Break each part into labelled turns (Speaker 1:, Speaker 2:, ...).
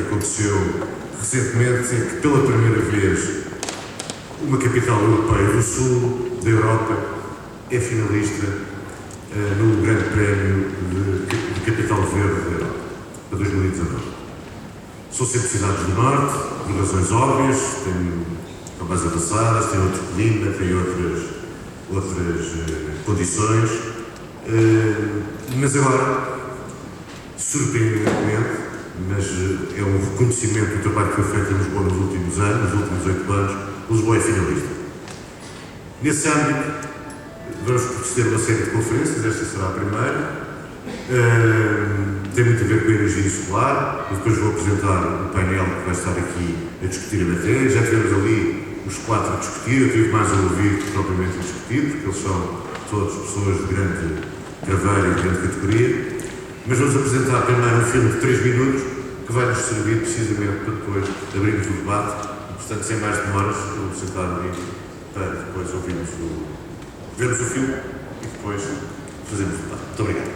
Speaker 1: aconteceu recentemente, em que pela primeira vez uma capital europeia do sul da Europa é finalista no Grande Prémio de Capital Verde da Europa, para 2019. São sempre cidades do Norte, por razões óbvias, estão mais avançadas, têm outro clima, têm outras condições, mas agora, surpreendentemente, mas é um reconhecimento do trabalho que foi feito em Lisboa nos últimos anos, nos últimos 8 anos, Lisboa é finalista. Nesse âmbito, vamos proceder uma série de conferências, esta será a primeira. Tem muito a ver com a energia solar. Eu depois vou apresentar o painel que vai estar aqui a discutir a matéria. Já tivemos ali os 4 a discutir, eu tive mais a ouvir que propriamente a discutir, porque eles são todos pessoas de grande carreira e de grande categoria. Mas vamos apresentar primeiro um filme de 3 minutos que vai nos servir precisamente para depois abrirmos o debate. E, portanto, sem mais demoras, eu vou sentar ali para depois vermos o filme e depois fazermos o debate. Muito obrigado.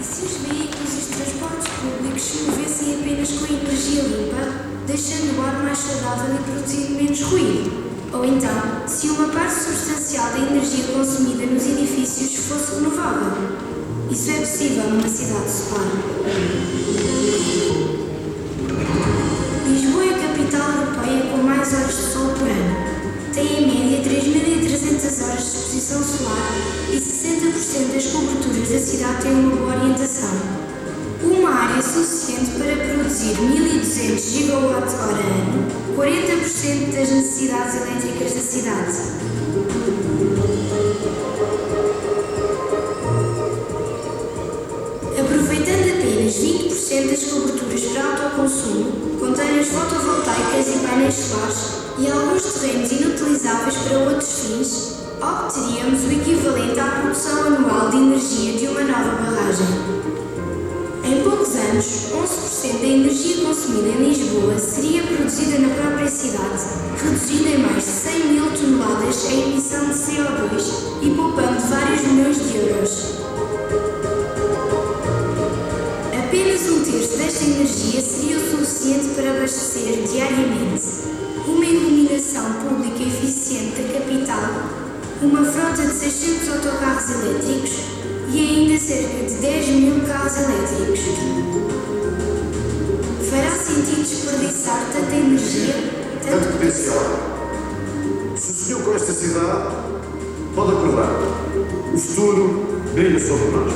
Speaker 2: E se os veículos e os transportes públicos se movessem apenas com energia limpa, deixando o ar mais saudável e produzindo menos ruído? Ou então, se uma parte substancial da energia consumida nos edifícios fosse renovável? Isso é possível numa cidade solar. Lisboa é a capital europeia com mais horas de sol por ano. Tem em média 3.300 horas de exposição solar e 60% das coberturas da cidade têm uma boa orientação. Uma área suficiente para produzir 1.200 gigawatts hora ano, 40% das necessidades elétricas da cidade. Aproveitando apenas 20% das coberturas para autoconsumo, containers fotovoltaicas e painéis solares e alguns terrenos inutilizáveis para outros fins, obteríamos o equivalente à produção anual de energia de uma nova barragem. Em poucos anos, 11% da energia consumida em Lisboa seria produzida na própria cidade, reduzindo em mais de 100.000 toneladas a emissão de CO2 e poupando vários milhões de euros. Apenas 1/3 desta energia seria o suficiente para abastecer diariamente uma iluminação pública eficiente da capital, uma frota de 600 autocarros elétricos e ainda cerca de 10.000 carros elétricos. Fará sentido desperdiçar tanta energia,
Speaker 3: tanto potencial? Se sonhou com esta cidade, pode acordar. O futuro brilha sobre nós.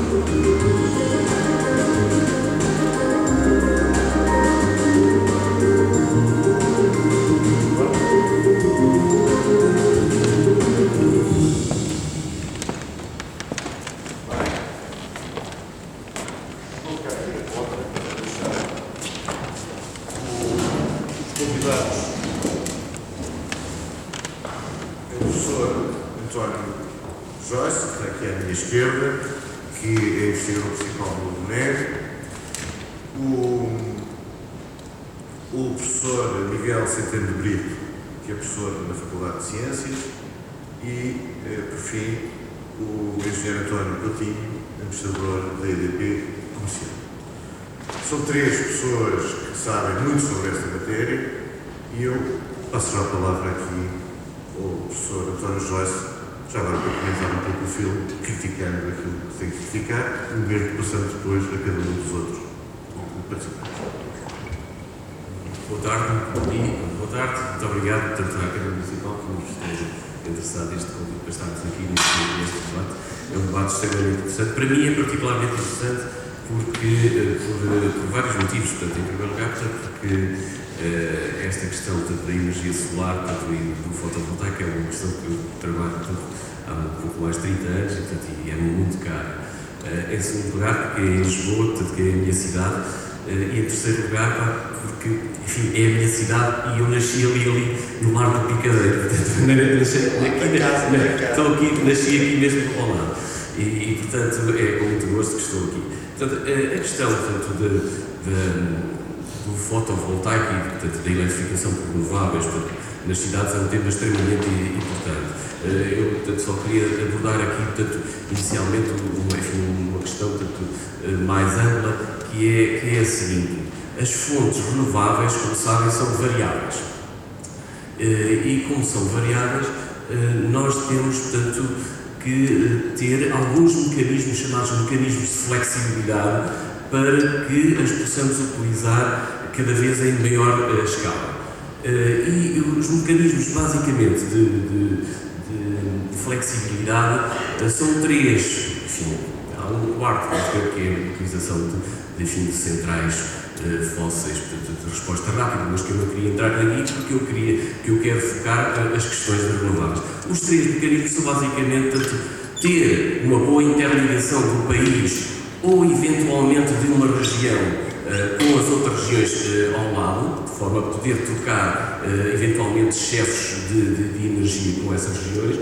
Speaker 1: Esquerda, que é investigador principal do NEG, o professor Miguel Centeno de Brito, que é professor na Faculdade de Ciências, e, por fim, o engenheiro António Coutinho, administrador da EDP Comercial. São 3 pessoas que sabem muito sobre esta matéria e eu passo já a palavra aqui ao professor António Joyce, já agora para comentar um pouco o filme, criticando aquilo que tem que criticar, e mesmo passando depois a cada um dos outros participantes.
Speaker 4: Boa tarde, muito obrigado tanto à Câmara Municipal que nos tem interessado neste convite para estarmos aqui neste debate. É um debate extremamente interessante. Para mim é particularmente interessante por vários motivos. Portanto, em primeiro lugar, porque esta questão tanto da energia solar tanto do fotovoltaico é uma questão que eu trabalho há um pouco mais de 30 anos e é muito caro. Em segundo lugar, porque é em Lisboa, portanto, que é a minha cidade, e em terceiro lugar, porque, enfim, é a minha cidade e eu nasci ali no Largo do Picadeiro, portanto, nasci aqui mesmo ao lado. E, portanto, é com muito gosto que estou aqui. Portanto, a questão, portanto, do fotovoltaico e, portanto, da eletrificação por renováveis nas cidades é um tema extremamente importante. Eu, portanto, só queria abordar aqui, portanto, inicialmente uma questão mais ampla, que é a seguinte: as fontes renováveis, como sabem, são variáveis. E como são variáveis, nós temos, portanto, que ter alguns mecanismos, chamados mecanismos de flexibilidade, para que as possamos utilizar cada vez em maior escala. E os mecanismos, basicamente, de flexibilidade são três. Enfim, há um quarto, que é a utilização de centrais fósseis, portanto, de resposta rápida, mas que eu não queria entrar aqui porque eu quero focar as questões das renováveis. Os três mecanismos são basicamente, portanto, ter uma boa interligação do país ou eventualmente de uma região com as outras regiões ao lado, de forma a poder trocar eventualmente chefes de energia com essas regiões.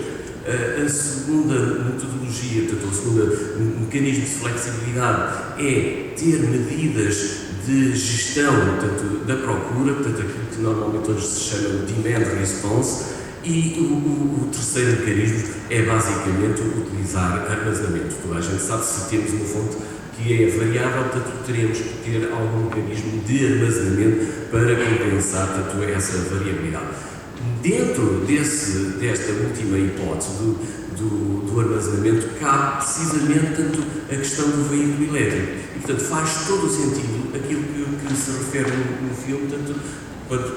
Speaker 4: A segunda metodologia, portanto, o segundo mecanismo de flexibilidade é ter medidas de gestão, portanto, da procura, portanto, aquilo que normalmente hoje se chama de demand response, e o terceiro mecanismo é basicamente utilizar armazenamento. Toda a gente sabe, se temos uma fonte que é variável, portanto, teremos que ter algum mecanismo de armazenamento para compensar, portanto, essa variabilidade. Dentro desta última hipótese do armazenamento, cabe precisamente, tanto, a questão do veículo elétrico. E, portanto, faz todo o sentido aquilo que se refere no filme, tanto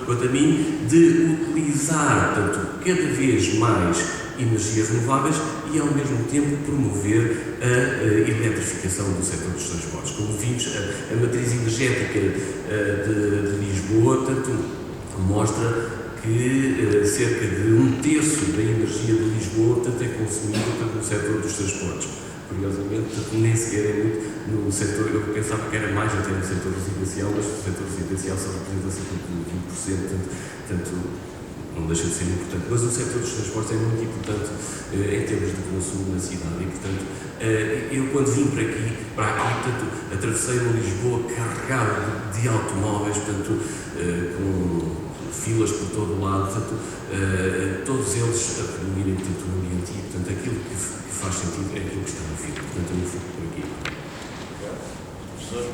Speaker 4: quanto a mim, de utilizar, portanto, cada vez mais energias renováveis e, ao mesmo tempo, promover a eletrificação do setor dos transportes. Como vimos, a matriz energética de Lisboa, portanto, mostra que cerca de 1/3 da energia de Lisboa, portanto, é consumida, portanto, no setor dos transportes. Curiosamente, portanto, nem sequer é muito no setor, eu pensava que era mais até no setor residencial, mas o setor residencial só representa cerca de 20%, portanto, não deixa de ser importante. Mas o setor dos transportes é muito importante em termos de consumo na cidade e, portanto, eu quando vim para aqui, portanto, atravessei uma Lisboa carregada de automóveis, portanto, com filas por todo o lado, portanto, todos eles a poluírem, portanto, o ambiente e, portanto, aquilo que faz sentido é aquilo que está no filme. Portanto, eu fico por aqui.
Speaker 5: Professor?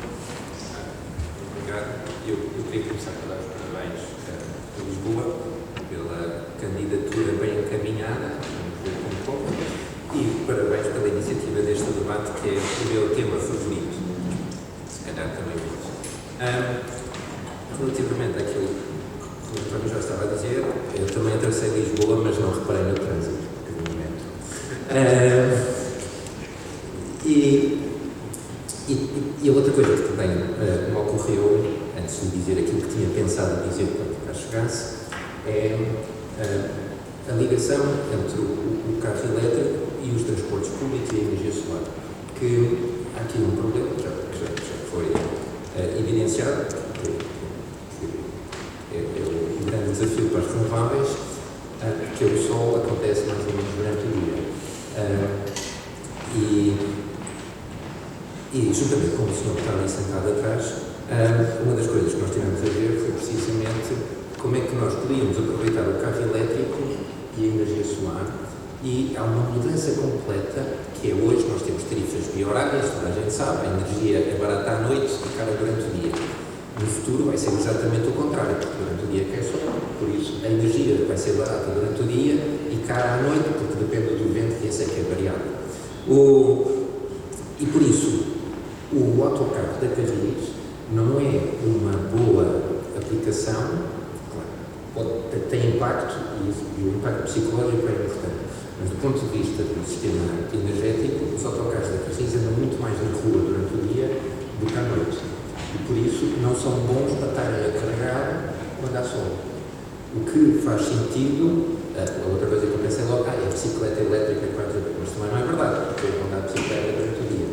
Speaker 5: Obrigado. Eu queria começar a dar os parabéns a Lisboa pela candidatura bem encaminhada, e parabéns pela iniciativa deste debate, que é o meu tema favorito. Se calhar também hoje. Relativamente àquilo que o António já estava a dizer, eu também atravessei Lisboa, mas não reparei no trânsito, porque no momento. E a outra coisa que também me ocorreu, antes de dizer aquilo que tinha pensado dizer quando cá chegasse, é a ligação entre o carro elétrico e os transportes públicos e a energia solar. Que há aqui um problema, já foi evidenciado, que é o grande desafio para as renováveis, que o sol acontece mais ou menos durante o dia. E juntamente com o senhor que está ali sentado atrás, uma das coisas que nós tivemos a ver foi precisamente como é que nós podíamos aproveitar o carro elétrico e a energia solar, e há uma mudança completa, que é hoje nós temos tarifas biorárias, toda a gente sabe, a energia é barata à noite e cara durante o dia. No futuro vai ser exatamente o contrário, porque durante o dia quer sol, por isso a energia vai ser barata durante o dia e cara à noite, porque depende do vento, e esse é que é variável. E por isso, o autocarro da Carris não é uma boa aplicação, claro, tem impacto, e o impacto psicológico é importante, mas do ponto de vista do sistema energético, os autocarros da Carris andam muito mais na rua durante o dia do que à noite. E por isso não são bons para estarem a carregar quando há sol. O que faz sentido, a outra coisa que eu pensei logo, é a bicicleta elétrica, mas também não é verdade, porque eu vou andar de bicicleta durante o dia.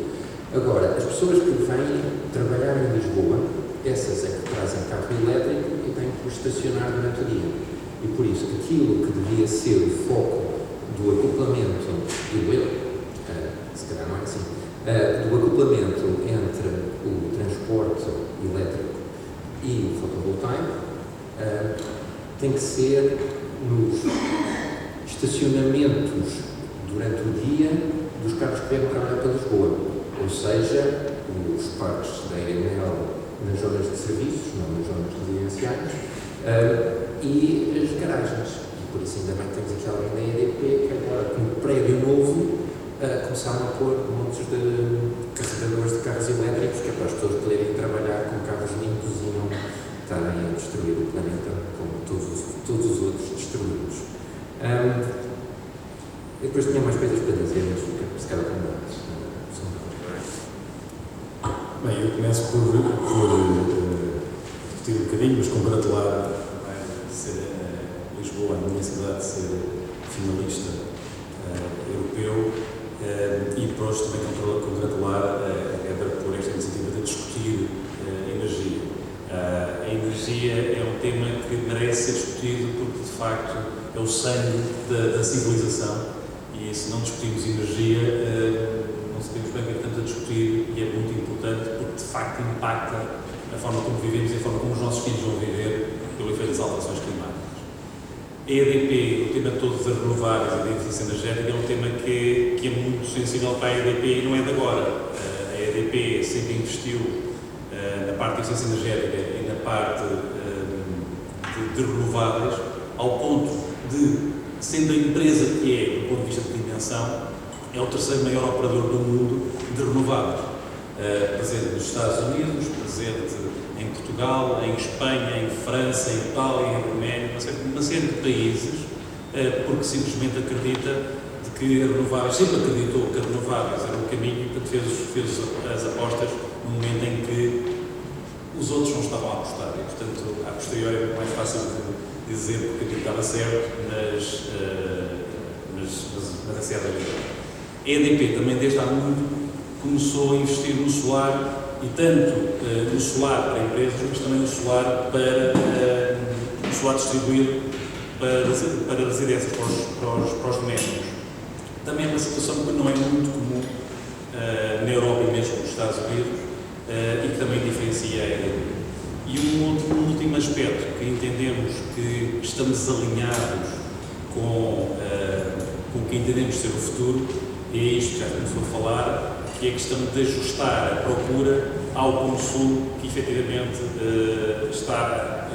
Speaker 5: Agora, as pessoas que vêm trabalhar em Lisboa, essas é que trazem carro elétrico e têm que estacionar durante o dia. E por isso, aquilo que devia ser o foco do acoplamento, digo eu, se calhar não é assim, do acoplamento entre o transporte elétrico e o fotovoltaico, tem que ser nos estacionamentos durante o dia dos carros que vêm trabalhar para Lisboa. ou seja, os parques da EML nas zonas de serviços, não nas zonas residenciais, e as garagens. E por isso ainda bem temos aqui alguém da EDP que agora, com um prédio novo, começaram a pôr montes de carregadores de carros elétricos, que é para as pessoas poderem trabalhar com carros limpos e não estarem a destruir o planeta como todos os outros destruímos. Eu depois tinha mais coisas para dizer, mas se calhar para nós.
Speaker 6: Bem, eu começo por repetir um bocadinho, mas congratular ser Lisboa, a minha cidade, ser finalista europeu, e depois também congratular a Heather por esta iniciativa de discutir energia. A energia é um tema que merece ser discutido porque, de facto, é o sangue da civilização, e se não discutirmos energia, não sabemos bem o que é que estamos a discutir, e é muito importante porque, de facto, impacta a forma como vivemos e a forma como os nossos filhos vão viver pelo efeito das alterações climáticas. A EDP, o tema todo das renováveis e da eficiência energética, é um tema que é muito sensível para a EDP e não é de agora. A EDP sempre investiu na parte de eficiência energética e na parte de renováveis, ao ponto de, sendo a empresa que é, do ponto de vista de dimensão, é o terceiro maior operador do mundo de renováveis. Presente nos Estados Unidos, presente em Portugal, em Espanha, em França, em Itália, em Roménia, uma série de países, porque simplesmente acredita de que a renováveis, sempre acreditou que a renováveis era o caminho, e portanto fez as apostas no momento em que os outros não estavam a apostar. E, portanto, a posteriori é muito mais fácil de dizer porque aquilo estava certo, mas é certo a verdade. A EDP também, desde há muito, começou a investir no solar, e tanto no solar para empresas, mas também no solar para o solar distribuído para residências, para os domésticos. Também é uma situação que não é muito comum na Europa e mesmo nos Estados Unidos, e que também diferencia a EDP. E um último aspecto que entendemos que estamos alinhados com o que entendemos ser o futuro, é isto que já começou a falar, que é a questão de ajustar a procura ao consumo que efetivamente ajustar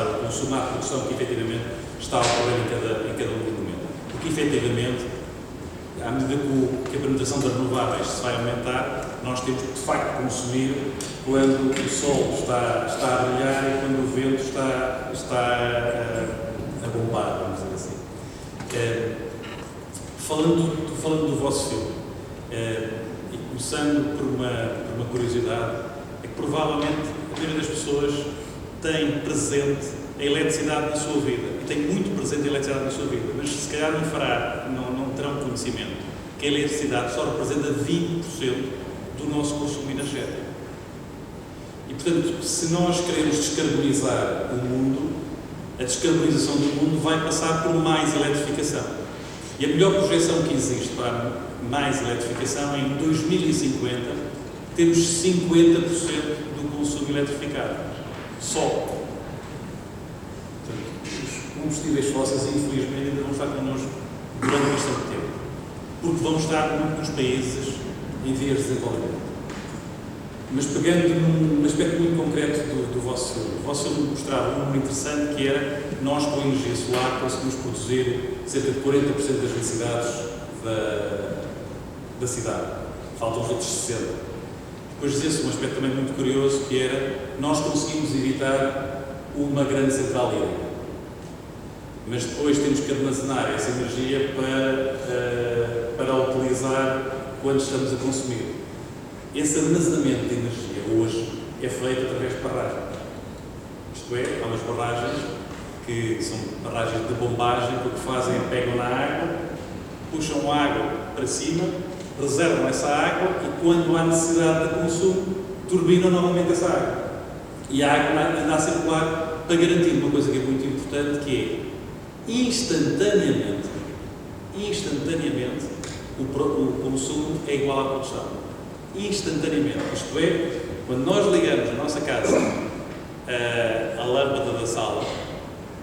Speaker 6: o consumo à produção que efetivamente está a ocorrer em cada momento. Porque efetivamente, à medida que a penetração das renováveis se vai aumentar, nós temos que de facto consumir quando o sol está a brilhar e quando o vento está a bombar, vamos dizer assim. Falando do vosso filme, e começando por uma curiosidade, é que provavelmente a maioria das pessoas tem presente a eletricidade na sua vida, e tem muito presente a eletricidade na sua vida, mas se calhar não terão conhecimento que a eletricidade só representa 20% do nosso consumo energético. E, portanto, se nós queremos descarbonizar o mundo, a descarbonização do mundo vai passar por mais eletrificação. E a melhor projeção que existe para mais eletrificação é em 2050 temos 50% do consumo eletrificado. Só. Portanto, os combustíveis fósseis, infelizmente, ainda vão estar connosco durante bastante tempo. Porque vão estar nos países em vias de desenvolvimento. Mas pegando num aspecto muito concreto do vosso filme, o vosso filme mostrava um número interessante que era nós, com a energia solar, conseguimos produzir cerca de 40% das necessidades da cidade. Faltam os outros 60%. Depois dizia-se um aspecto também muito curioso, que era nós conseguimos evitar uma grande central hídrica. Mas depois temos que armazenar essa energia para utilizar quando estamos a consumir. Esse armazenamento de energia hoje é feito através de barragens. Isto é, há umas barragens que são barragens de bombagem, que o que fazem é pegam na água, puxam a água para cima, reservam essa água e quando há necessidade de consumo, turbinam novamente essa água. E a água anda a circular para garantir uma coisa que é muito importante, que é instantaneamente, o consumo é igual à produção. Instantaneamente. Isto é, quando nós ligamos a nossa casa a lâmpada da sala,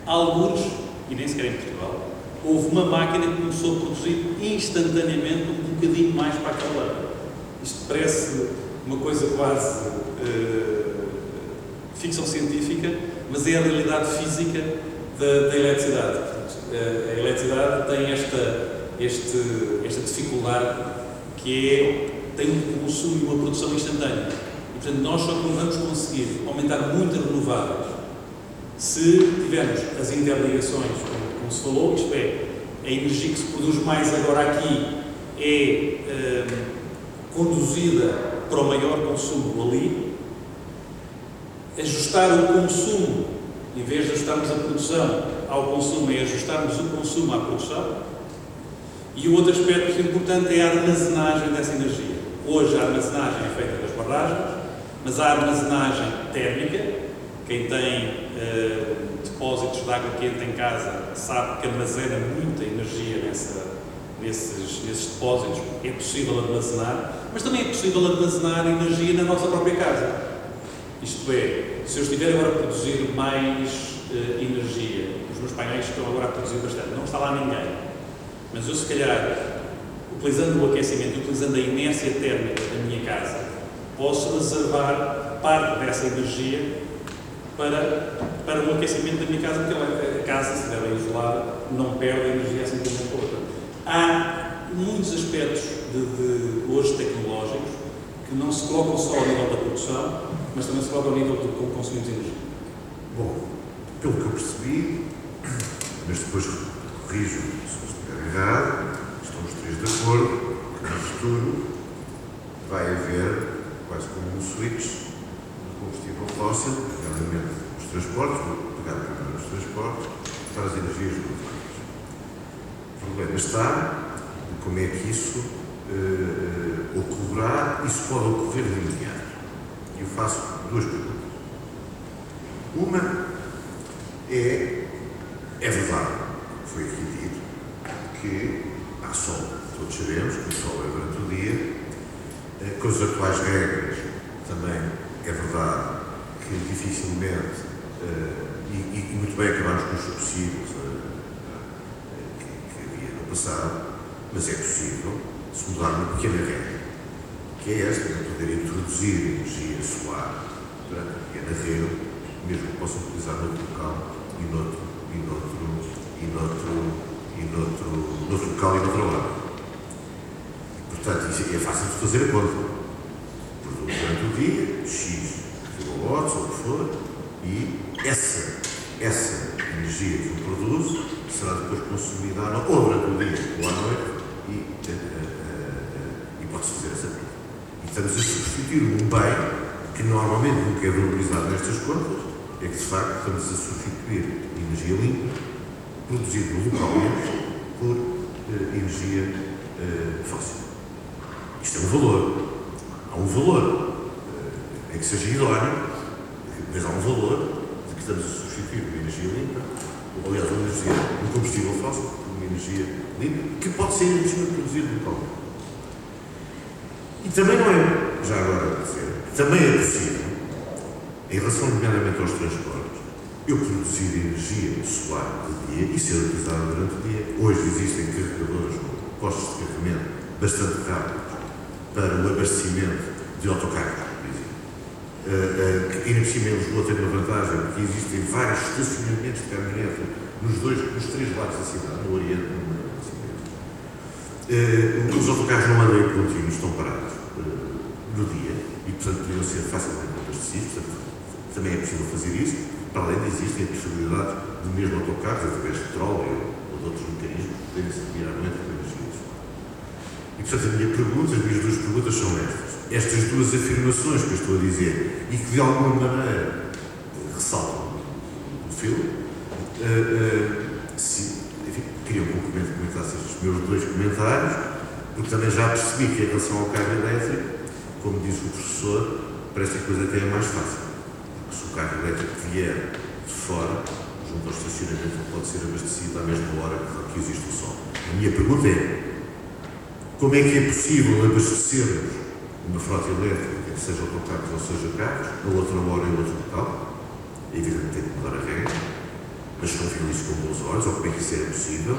Speaker 6: alguns, e nem sequer em Portugal, houve uma máquina que começou a produzir instantaneamente um bocadinho mais para aquela lâmpada. Isto parece uma coisa quase ficção científica, mas é a realidade física da eletricidade. Portanto, a eletricidade tem esta dificuldade que tem um consumo e uma produção instantânea. E, portanto, nós só não vamos conseguir aumentar muito as renováveis se tivermos as interligações, como se falou, isto é, a energia que se produz mais agora aqui é conduzida para o maior consumo ali, ajustar o consumo, em vez de ajustarmos a produção ao consumo, é ajustarmos o consumo à produção. E o outro aspecto importante é a armazenagem dessa energia. Hoje a armazenagem é feita das barragens, mas a armazenagem térmica, quem tem depósitos de água quente em casa sabe que armazena muita energia nesses depósitos. É possível armazenar, mas também é possível armazenar energia na nossa própria casa. Isto é, se eu estiver agora a produzir mais energia, os meus painéis estão agora a produzir bastante, não está lá ninguém, mas eu se calhar, utilizando o aquecimento, utilizando a inércia térmica da minha casa, posso reservar parte dessa energia para o aquecimento da minha casa, porque a casa, se estiver bem isolada, não perde a energia assim como a outra. Há muitos aspectos hoje tecnológicos que não se colocam só ao nível da produção, mas também se colocam ao nível de como consumimos energia.
Speaker 1: Bom, pelo que eu percebi, mas depois corrijo se eu estiver errado, estamos três de acordo que no futuro vai haver quase como um switch do combustível fóssil, realmente os transportes, vou pegar primeiro os transportes, para as energias renováveis. O problema está em como é que isso ocorrerá, isso pode ocorrer de imediato. Eu faço duas perguntas. Uma é verdade, foi aqui dito, que há sol, todos sabemos que o sol é durante o dia, com as atuais regras também é verdade que dificilmente, e muito bem acabamos com os subsídios que havia no passado, mas é possível se mudar uma pequena regra, que é esta, de poder introduzir energia solar durante o dia na rede, mesmo que possam utilizar noutro local e noutro local e noutra hora. Portanto, isso é fácil de fazer a conta. Produz durante o dia, X kilowatts, ou o que for, e essa energia que eu produzo será depois consumida ou durante o dia ou à noite e pode-se fazer essa conta. E estamos a substituir um bem que normalmente nunca é valorizado nestas contas, é que de facto estamos a substituir energia limpa, produzida localmente, por energia fóssil. Isto é um valor. Há um valor, é que seja idóneo, mas há um valor de que estamos a substituir uma energia limpa, ou aliás, um combustível fóssil por uma energia limpa, que pode ser energia produzida localmente. E também não é, já agora a dizer, também é possível, em relação nomeadamente aos transportes, eu produzir energia solar de dia e ser utilizada durante o dia. Hoje existem carregadores, postos de carregamento bastante rápidos para o abastecimento de autocarros, por exemplo. E em cima em Lisboa tem uma vantagem, porque existem vários estacionamentos de caminhonete nos três lados da cidade, no Oriente e no Ocidente. Os autocarros não andam em contínuo, estão parados no dia e, portanto, poderiam ser facilmente abastecidos. Portanto, também é possível fazer isso, para além de existem a possibilidade de mesmo autocarros, através de petróleo ou de outros mecanismos, poderem servir à noite com energia solar. E, portanto, as minhas duas perguntas são estas. Estas duas afirmações que eu estou a dizer e que, de alguma maneira, ressaltam o filme, queria que comentasse estes meus dois comentários, porque também já percebi que, em relação ao carro elétrico, como diz o professor, parece que a coisa até é mais fácil. Porque se o carro elétrico vier de fora, junto ao estacionamento, pode ser abastecido à mesma hora que existe o sol. A minha pergunta é: como é que é possível abastecermos uma frota elétrica, seja autocarros ou seja carros, a outra hora em outro local? É evidente que tem que mudar a regra, mas estão felizes com bons olhos, ou como é que isso é possível?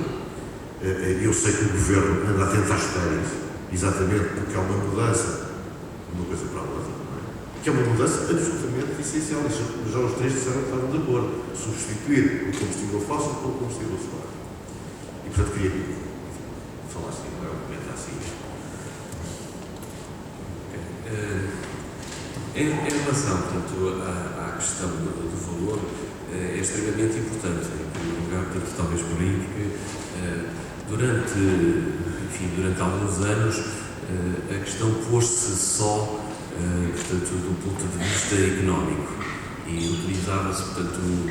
Speaker 1: Eu sei que o Governo anda a tentar estudar isso, exatamente porque há uma mudança uma coisa para a outra, não é? Que é uma mudança absolutamente essencial. E já os três disseram que estavam de acordo. Substituir o combustível fóssil pelo combustível solar. E, portanto, queria falar assim, agora comentar assim.
Speaker 4: Em relação, portanto, à questão do valor, é extremamente importante, em primeiro lugar, portanto, talvez por aí, porque durante alguns anos a questão pôs-se só, portanto, do ponto de vista económico e utilizava-se, portanto, um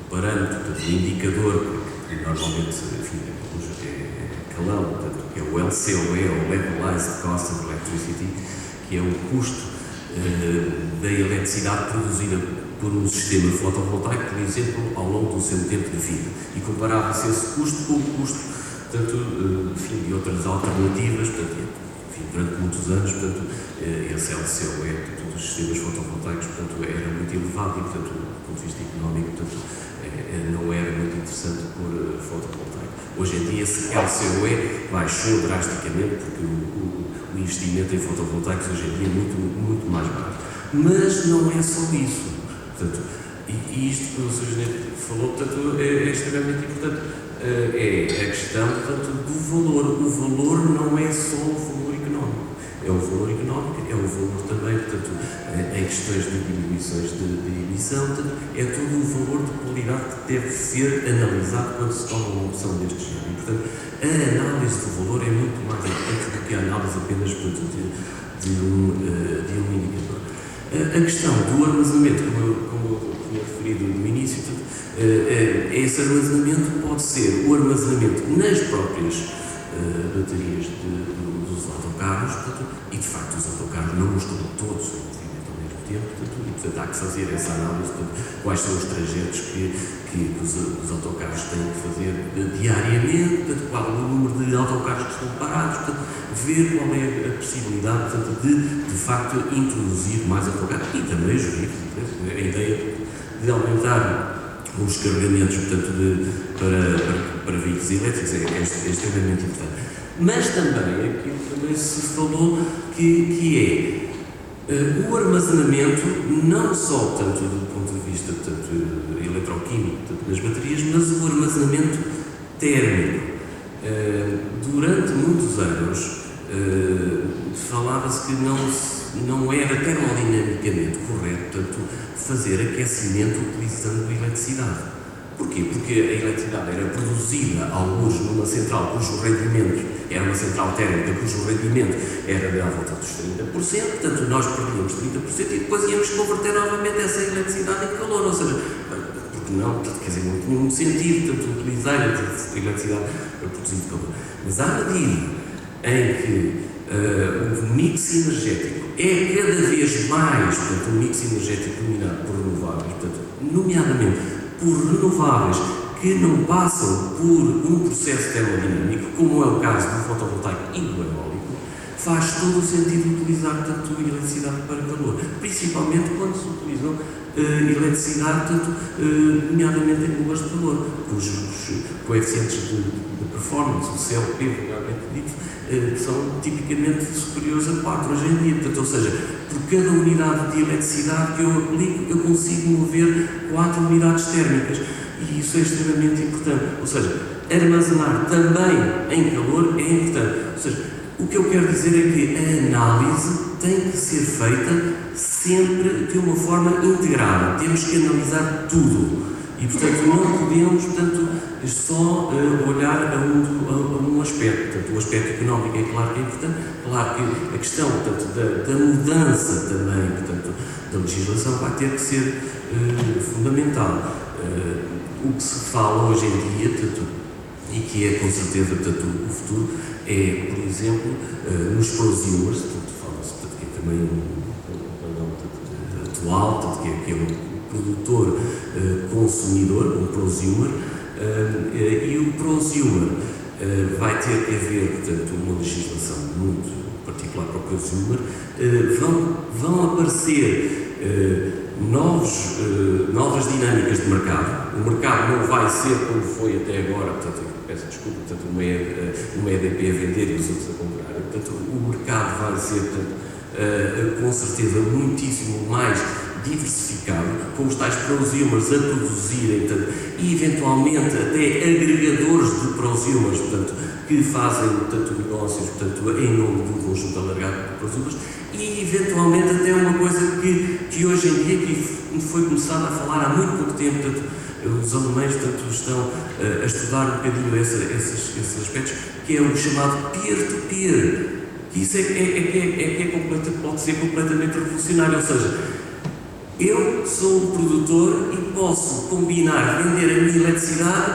Speaker 4: parâmetro, portanto, um indicador que normalmente, enfim, é calão, portanto, que é o LCOE, ou Levelized Cost of Electricity, que é o custo da eletricidade produzida por um sistema fotovoltaico, por exemplo, ao longo do seu tempo de vida. E comparava-se esse custo com o custo, portanto, enfim, de outras alternativas, portanto, enfim, durante muitos anos, portanto, esse LCOE, portanto, dos sistemas fotovoltaicos, portanto, era muito elevado e, portanto, do ponto de vista económico, portanto, não era muito interessante por fotovoltaico. Hoje em dia, esse LCOE baixou drasticamente, porque o investimento em fotovoltaicos hoje em dia é muito mais barato. Mas não é só isso. Portanto, e isto que o Sr. Engenheiro falou, portanto, é extremamente importante. É a questão, portanto, do valor. O valor não é só o valor económico. É o valor económico, é o valor também, portanto, em questões de diminuições de emissão, portanto, é todo o valor de qualidade que deve ser analisado quando se toma uma opção deste género. E, portanto, a análise do valor é muito mais importante do que a análise apenas, portanto, de um indicador. A questão do armazenamento, como eu tinha referido no início, portanto, esse armazenamento pode ser o armazenamento nas próprias baterias dos autocarros, portanto, e de facto os autocarros não os estão todos ao mesmo tempo, portanto, e portanto há que fazer essa análise, portanto, quais são os trajetos que os autocarros têm que fazer diariamente, portanto, qual é o número de autocarros que estão parados, portanto, ver qual é a possibilidade, portanto, de facto introduzir mais autocarros e também os veículos, a ideia de aumentar os carregamentos, portanto, para veículos elétricos é extremamente importante. Mas também, aquilo que também se falou, que é o armazenamento, não só, portanto, do ponto de vista, portanto, eletroquímico, portanto, nas baterias, mas o armazenamento térmico. Durante muitos anos, falava-se que não era termodinamicamente correto, portanto, fazer aquecimento utilizando eletricidade. Porquê? Porque a eletricidade era produzida, alguns, numa central cujo rendimento era uma central térmica, cujo rendimento era à volta dos 30%, portanto, nós perdíamos 30% e depois íamos converter novamente essa eletricidade em calor, ou seja, porque não, quer dizer, não tinha muito sentido, portanto, utilizar a eletricidade para produzir calor. Mas à medida em que o mix energético é cada vez mais, portanto, um mix energético dominado por renováveis, portanto, nomeadamente por renováveis que não passam por um processo termodinâmico, como é o caso do fotovoltaico e do eólico, faz todo o sentido utilizar, portanto, eletricidade para calor, principalmente quando se utilizam eletricidade, portanto, nomeadamente em bombas de calor, cujos coeficientes de performance, o CLP, realmente dito, são tipicamente superiores a 4 hoje em dia. Portanto, ou seja, por cada unidade de eletricidade que eu aplico, eu consigo mover 4 unidades térmicas. E isso é extremamente importante. Ou seja, armazenar também em calor é importante. Ou seja, o que eu quero dizer é que a análise tem que ser feita sempre de uma forma integrada. Temos que analisar tudo. E, portanto, não podemos, portanto, só olhar a um aspecto. Portanto, o aspecto económico é claro que é importante, claro que a questão, portanto, da mudança também, portanto, da legislação vai ter que ser fundamental. O que se fala hoje em dia, portanto, e que é com certeza, portanto, o futuro, é, por exemplo, nos prosumers, portanto, fala-se, portanto, que é também um atual, portanto, que é um produtor consumidor, um prosumer, e o prosumer vai ter que haver, portanto, uma legislação muito particular para o prosumer. Vão aparecer novas dinâmicas de mercado. O mercado não vai ser como foi até agora, portanto, peço desculpa, portanto, uma EDP a vender e os outros a comprar. Portanto, o mercado vai ser, portanto, com certeza muitíssimo mais diversificado, com os tais prosímers a produzirem, portanto, e eventualmente até agregadores de prosímers, portanto, que fazem negócios, portanto, em nome de um conjunto alargado de prosímers, e eventualmente até uma coisa que hoje em dia que foi começada a falar há muito pouco tempo, portanto, os alemães, portanto, estão a estudar um bocadinho esses aspectos, que é o chamado peer-to-peer, que isso pode ser completamente revolucionário, ou seja, eu sou um produtor e posso combinar, vender a minha eletricidade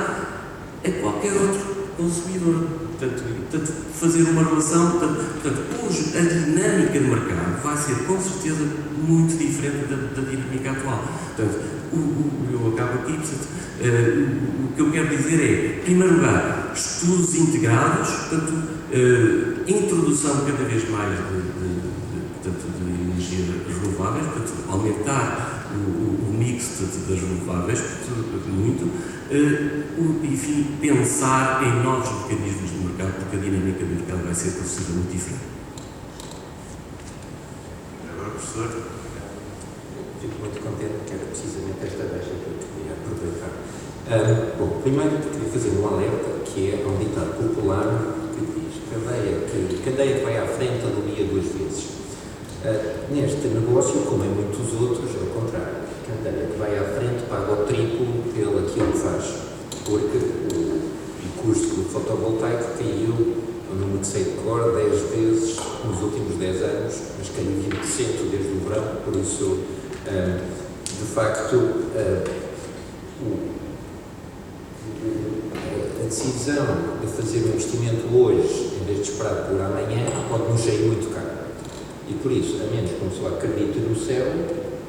Speaker 4: a qualquer outro consumidor. Portanto, fazer uma relação, a dinâmica de mercado vai ser com certeza muito diferente da dinâmica atual. Portanto, eu acabo aqui, o que eu quero dizer é, em primeiro lugar, estudos integrados, portanto, introdução cada vez mais de energias renováveis, portanto, aumentar o mix das renováveis, muito, enfim, pensar em novos mecanismos de mercado, porque a dinâmica do mercado vai ser muito diferente.
Speaker 1: Agora, professor.
Speaker 5: Fico muito contente que era precisamente esta deixa que eu queria aproveitar. Bom, primeiro queria fazer um alerta, que é um ditado popular que diz: cadeia que vai à frente alivia duas vezes. Neste negócio, como em muitos outros, é o contrário. Cadeia que vai à frente paga o triplo pelo aquilo que faz, porque o custo do fotovoltaico caiu, o número de sei de cor, 10 vezes nos últimos 10 anos, mas caiu 20% desde o verão, por isso, de facto, a decisão de fazer um investimento hoje, em vez de esperar por amanhã, pode nos sair muito caro. E por isso, a menos que uma pessoa acredite no céu,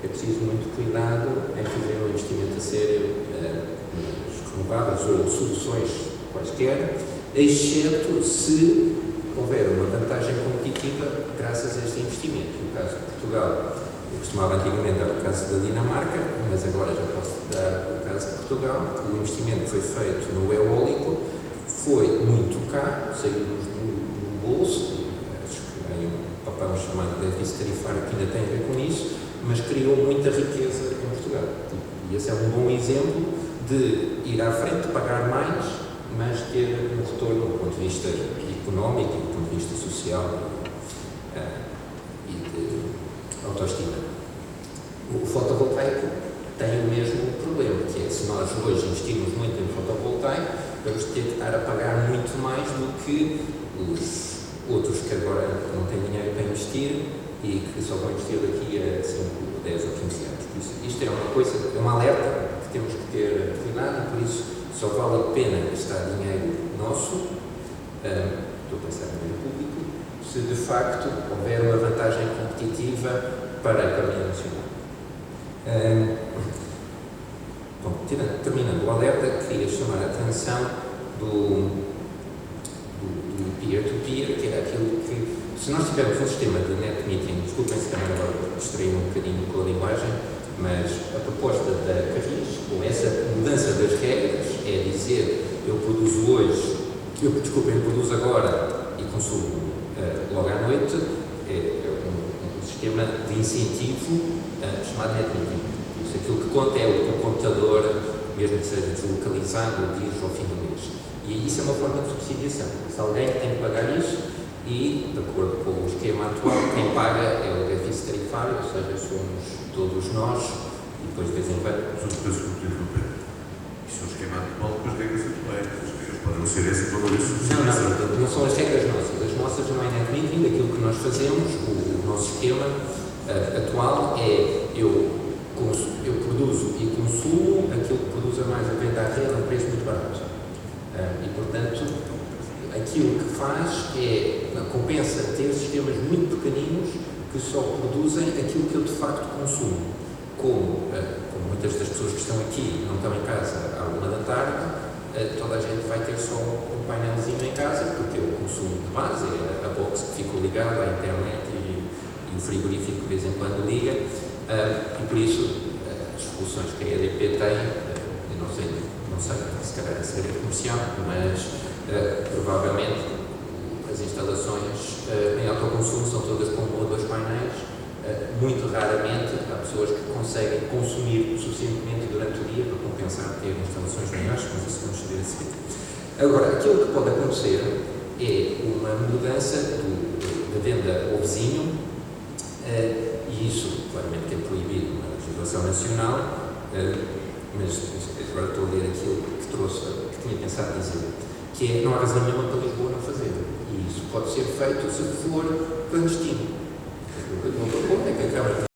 Speaker 5: é preciso muito cuidado em fazer um investimento a sério nas renováveis ou soluções quaisquer, exceto se houver uma vantagem competitiva graças a este investimento. No caso de Portugal, eu costumava antigamente dar o caso da Dinamarca, mas agora já posso dar o caso de Portugal. O investimento que foi feito no eólico foi muito caro, saiu do bolso, acho que tem um papel chamado déficit tarifário que ainda tem a ver com isso, mas criou muita riqueza em Portugal. E esse é um bom exemplo de ir à frente, pagar mais, mas ter um retorno do ponto de vista económico e do ponto de vista social e de autoestima. O fotovoltaico tem o mesmo problema, que é, se nós hoje investirmos muito em fotovoltaico, vamos ter que estar a pagar muito mais do que os outros que agora não têm dinheiro para investir e que só vão investir daqui a 5, 10 ou 15 anos. Por isso, isto é uma coisa, é um alerta que temos que ter cuidado e por isso só vale a pena gastar dinheiro nosso, estou a pensar no dinheiro público, se de facto houver uma vantagem competitiva para a economia nacional. Bom, terminando o alerta, queria chamar a atenção do peer-to-peer, que é aquilo que, se nós tivermos um sistema de net metering, desculpem se também agora distraí-me um bocadinho com a linguagem, mas a proposta da Carris, com essa mudança das regras, é dizer, eu produzo agora e consumo logo à noite, é um sistema de incentivo chamado net metering. Isso, aquilo que conta é o computador, mesmo que seja deslocalizado, diz ao fim do mês. E isso é uma forma de subsidiação. Se alguém tem que pagar isso, e, de acordo com o esquema atual, quem paga é o déficit tarifário, ou seja, somos todos nós, e depois de vez em quando.
Speaker 1: Isso é um esquema atual com as regras atuais. As regras podem não ser essa para isso.
Speaker 5: Não são as regras nossas. As nossas não é net metering. Aquilo que nós fazemos, o nosso esquema atual é eu produzo e consumo aquilo que produz a mais a venda à rede a um preço muito barato. E, portanto, aquilo que faz compensa ter sistemas muito pequeninos que só produzem aquilo que eu de facto consumo. Como muitas das pessoas que estão aqui não estão em casa à 1 da tarde, toda a gente vai ter só um painelzinho em casa, porque o consumo de base é a box que ficou ligada à internet e o frigorífico de vez em quando liga, e por isso as soluções que a EDP tem, eu não sei, se calhar é segredo comercial, mas provavelmente as instalações em autoconsumo são todas com um ou dois painéis. Muito raramente há pessoas que conseguem consumir suficientemente durante o dia para compensar ter instalações maiores, mas isso vamos saber a seguir. Agora, aquilo que pode acontecer é uma mudança da venda ao vizinho, e isso claramente que é proibido na legislação nacional, mas agora estou a ler aquilo que tinha pensado dizer, que é não há razão nenhuma para Lisboa não fazer, e isso pode ser feito se for clandestino. O que eu proponho é que a Câmara